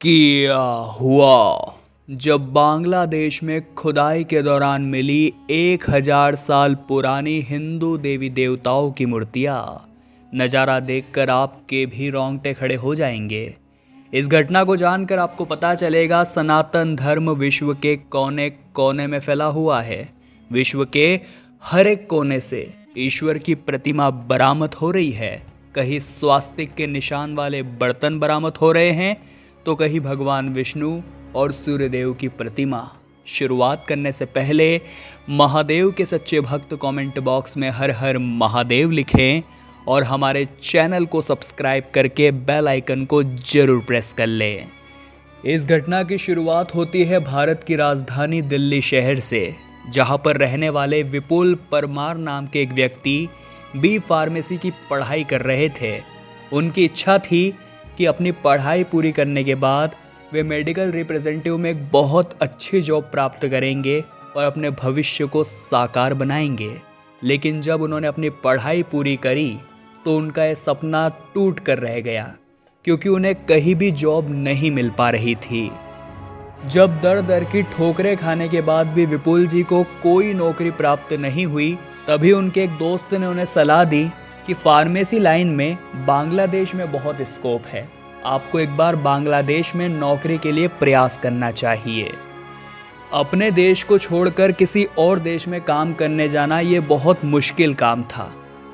किया हुआ जब बांग्लादेश में खुदाई के दौरान मिली 1000 साल पुरानी हिंदू देवी देवताओं की मूर्तियां, नज़ारा देखकर आपके भी रोंगटे खड़े हो जाएंगे। इस घटना को जानकर आपको पता चलेगा सनातन धर्म विश्व के कोने कोने में फैला हुआ है। विश्व के हर एक कोने से ईश्वर की प्रतिमा बरामद हो रही है। कहीं स्वास्तिक के निशान वाले बर्तन बरामद हो रहे हैं तो कहीं भगवान विष्णु और सूर्यदेव की प्रतिमा। शुरुआत करने से पहले महादेव के सच्चे भक्त कमेंट बॉक्स में हर हर महादेव लिखें और हमारे चैनल को सब्सक्राइब करके बेल आइकन को जरूर प्रेस कर लें। इस घटना की शुरुआत होती है भारत की राजधानी दिल्ली शहर से, जहां पर रहने वाले विपुल परमार नाम के एक व्यक्ति बी फार्मेसी की पढ़ाई कर रहे थे। उनकी इच्छा थी कि अपनी पढ़ाई पूरी करने के बाद वे मेडिकल रिप्रेजेंटेटिव में एक बहुत अच्छी जॉब प्राप्त करेंगे और अपने भविष्य को साकार बनाएंगे। लेकिन जब उन्होंने अपनी पढ़ाई पूरी करी तो उनका यह सपना टूट कर रह गया, क्योंकि उन्हें कहीं भी जॉब नहीं मिल पा रही थी। जब दर दर की ठोकरें खाने के बाद भी विपुल जी को कोई नौकरी प्राप्त नहीं हुई, तभी उनके एक दोस्त ने उन्हें सलाह दी कि फार्मेसी लाइन में बांग्लादेश में बहुत स्कोप है, आपको एक बार बांग्लादेश में नौकरी के लिए प्रयास करना चाहिए। अपने देश को छोड़कर किसी और देश में काम करने जाना ये बहुत मुश्किल काम था,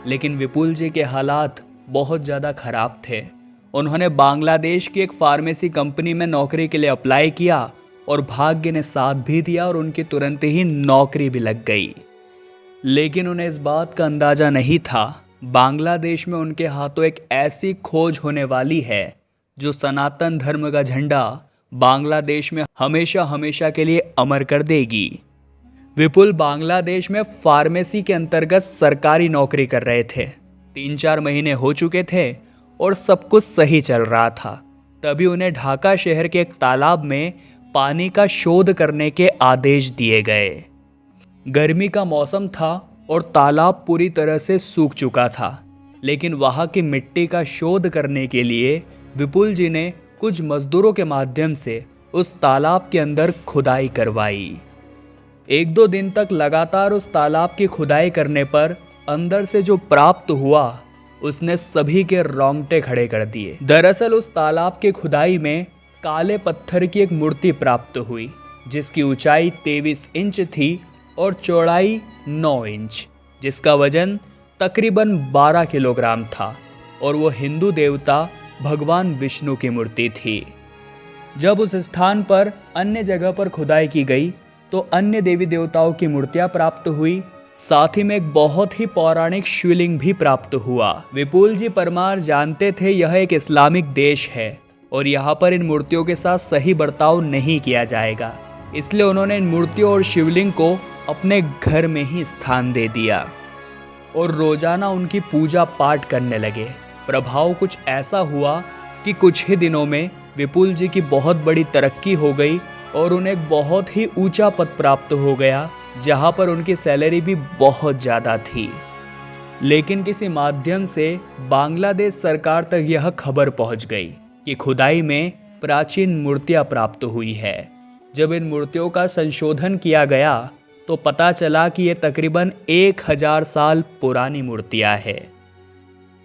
लेकिन विपुल जी के हालात बहुत ज़्यादा खराब थे। उन्होंने बांग्लादेश की एक फार्मेसी कंपनी में नौकरी के लिए अप्लाई किया और भाग्य ने साथ भी दिया और उनकी तुरंत ही नौकरी भी लग गई। लेकिन उन्हें इस बात का अंदाज़ा नहीं था बांग्लादेश में उनके हाथों एक ऐसी खोज होने वाली है जो सनातन धर्म का झंडा बांग्लादेश में हमेशा हमेशा के लिए अमर कर देगी। विपुल बांग्लादेश में फार्मेसी के अंतर्गत सरकारी नौकरी कर रहे थे। 3-4 महीने हो चुके थे और सब कुछ सही चल रहा था। तभी उन्हें ढाका शहर के एक तालाब में पानी का शोध करने के आदेश दिए गए। गर्मी का मौसम था और तालाब पूरी तरह से सूख चुका था, लेकिन वहाँ की मिट्टी का शोध करने के लिए विपुल जी ने कुछ मजदूरों के माध्यम से उस तालाब के अंदर खुदाई करवाई। 1-2 दिन तक लगातार उस तालाब की खुदाई करने पर अंदर से जो प्राप्त हुआ उसने सभी के रोंगटे खड़े कर दिए। दरअसल उस तालाब की खुदाई में काले पत्थर की एक मूर्ति प्राप्त हुई, जिसकी ऊंचाई 23 इंच थी और चौड़ाई 9 इंच, जिसका वजन तकरीबन 12 किलोग्राम था और वो हिंदू देवता भगवान विष्णु की मूर्ति थी। जब उस स्थान पर अन्य जगह पर खुदाई की गई तो अन्य देवी देवताओं की मूर्तियां प्राप्त हुई, साथ ही में एक बहुत ही पौराणिक शिवलिंग भी प्राप्त हुआ। विपुल जी परमार जानते थे यह एक इस्लामिक देश है और यहाँ पर इन मूर्तियों के साथ सही बर्ताव नहीं किया जाएगा, इसलिए उन्होंने इन मूर्तियों और शिवलिंग को अपने घर में ही स्थान दे दिया और रोजाना उनकी पूजा पाठ करने लगे। प्रभाव कुछ ऐसा हुआ कि कुछ ही दिनों में विपुल जी की बहुत बड़ी तरक्की हो गई और उन्हें एक बहुत ही ऊंचा पद प्राप्त हो गया, जहां पर उनकी सैलरी भी बहुत ज़्यादा थी। लेकिन किसी माध्यम से बांग्लादेश सरकार तक यह खबर पहुंच गई कि खुदाई में प्राचीन मूर्तियां प्राप्त हुई है। जब इन मूर्तियों का संशोधन किया गया तो पता चला कि ये तकरीबन 1000 साल पुरानी मूर्तियां हैं।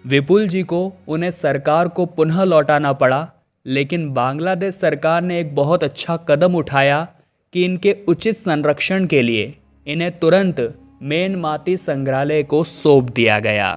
विपुल जी को उन्हें सरकार को पुनः लौटाना पड़ा, लेकिन बांग्लादेश सरकार ने एक बहुत अच्छा कदम उठाया कि इनके उचित संरक्षण के लिए इन्हें तुरंत मेनमाती संग्रहालय को सौंप दिया गया।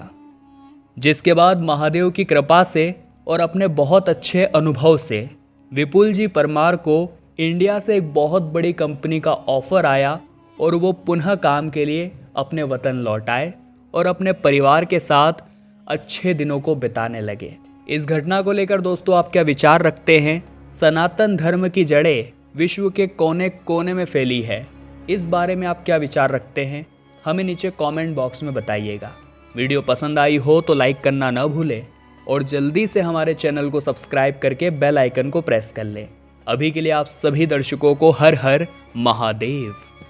जिसके बाद महादेव की कृपा से और अपने बहुत अच्छे अनुभव से विपुल जी परमार को इंडिया से एक बहुत बड़ी कंपनी का ऑफर आया और वो पुनः काम के लिए अपने वतन लौट आए और अपने परिवार के साथ अच्छे दिनों को बिताने लगे। इस घटना को लेकर दोस्तों आप क्या विचार रखते हैं? सनातन धर्म की जड़ें विश्व के कोने कोने में फैली है, इस बारे में आप क्या विचार रखते हैं? हमें नीचे कमेंट बॉक्स में बताइएगा। वीडियो पसंद आई हो तो लाइक करना न भूलें और जल्दी से हमारे चैनल को सब्सक्राइब करके बेल आइकन को प्रेस कर लें। अभी के लिए आप सभी दर्शकों को हर हर महादेव।